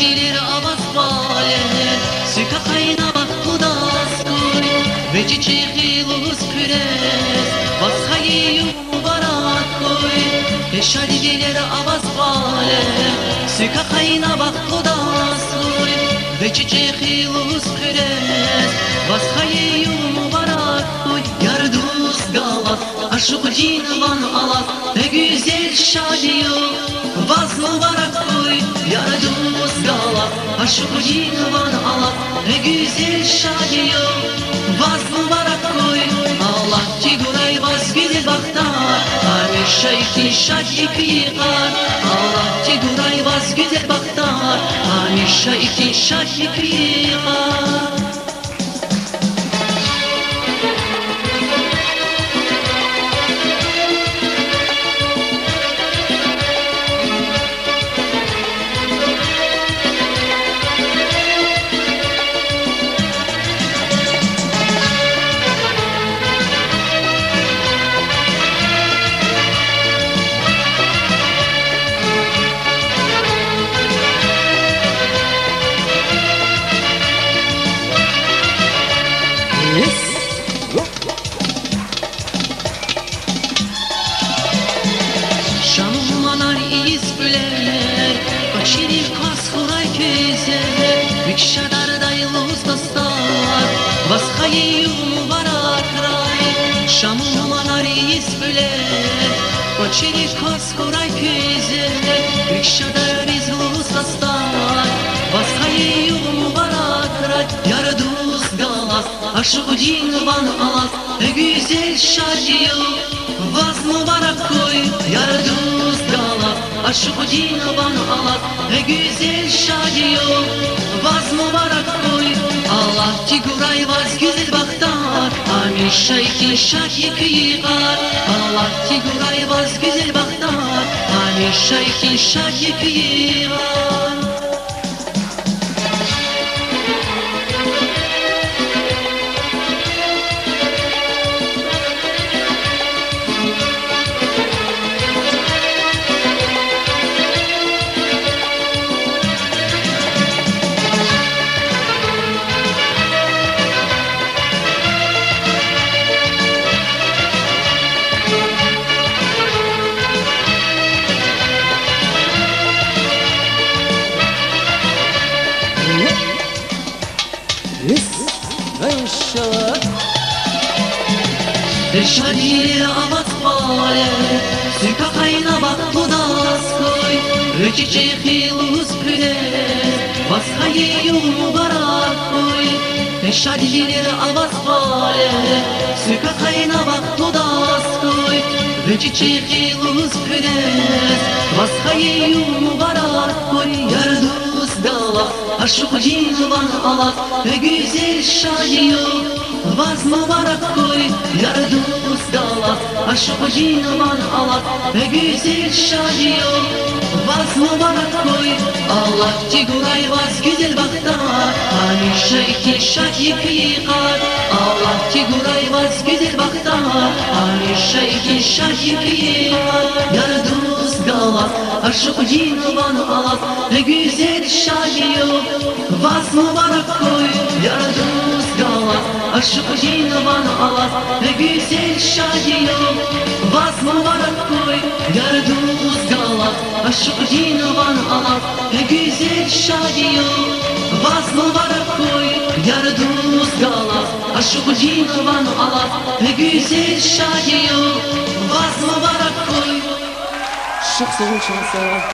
bilir avaz baler, süka kayna bak kudaskoy, ve çiçeği luz püres, vasayı mübarek koy. Şad bilir avaz baler, süka kayna bak kudaskoy, ve çiçeği luz püres, vasayı mübarek koy. Yar dost galat, aşık cinvan alat, ne güzel şadiyo, vaz mübarek koy. Yar dost galat, aşık cinvan alat, ne güzel şadiyo, vaz mübarek koy. Allah ki guray vaz güzel baktar, hamisha iki şad yıkar. Allah ki guray vaz güzel baktar, hamisha iki şad yıkar. Şanımalar iz büler, başırır kas kuray kezer, Bükşadar dayluz dostlar, vaskayı mübarek ray. Şanımalar iz büler, başırır kas kuray kezer, Bükşadar dayluz dostlar, vaskayı mübarek ray. Yar dost galas, aşık cinvan alas, ne güzel şadiyo, vaz mübarek koy. Yar dost galas, aşık cinvan alas, ne güzel şadiyo, vaz mübarek koy. Allah ki guray vaz güzel baktar, hamisha iki şad yıkar. Allah ki guray vaz güzel baktar, hamisha iki şad yıkar. Şadiye avat bale, süka kayna bak kudaskoy, ve çiçeği luz püres, vaskayı mübarek koy. Şadiye avat bale, süka kayna bak kudaskoy, ve çiçeği luz püres, vaskayı mübarek koy. Yar dost galas, aşık cinvan alas, ne güzel şadiyo, vaz mübarek koy. Yar dost galas, aşık cinvan alas, ne güzel şadiyo, vaz mübarek koy. Allah ki guray vaz güzel baktar, hamisha iki şad yıkar. Allah ki guray vaz güzel baktar, hamisha iki şad yıkar. Yar dost galas, aşık cinvan alas, ne güzel şadiyo, vaz mübarek koy. Yar dost galas, aşık cinvan alas, ne güzel şadiyo, vaz mübarek koy. Yar dost galas, aşık cinvan alas, ne güzel şadiyo, vaz mübarek koy. Yar dost galas, aşık cinvan alas, ne güzel şadiyo, vaz mübarek koy. Çok sağ ol, çok sağ ol.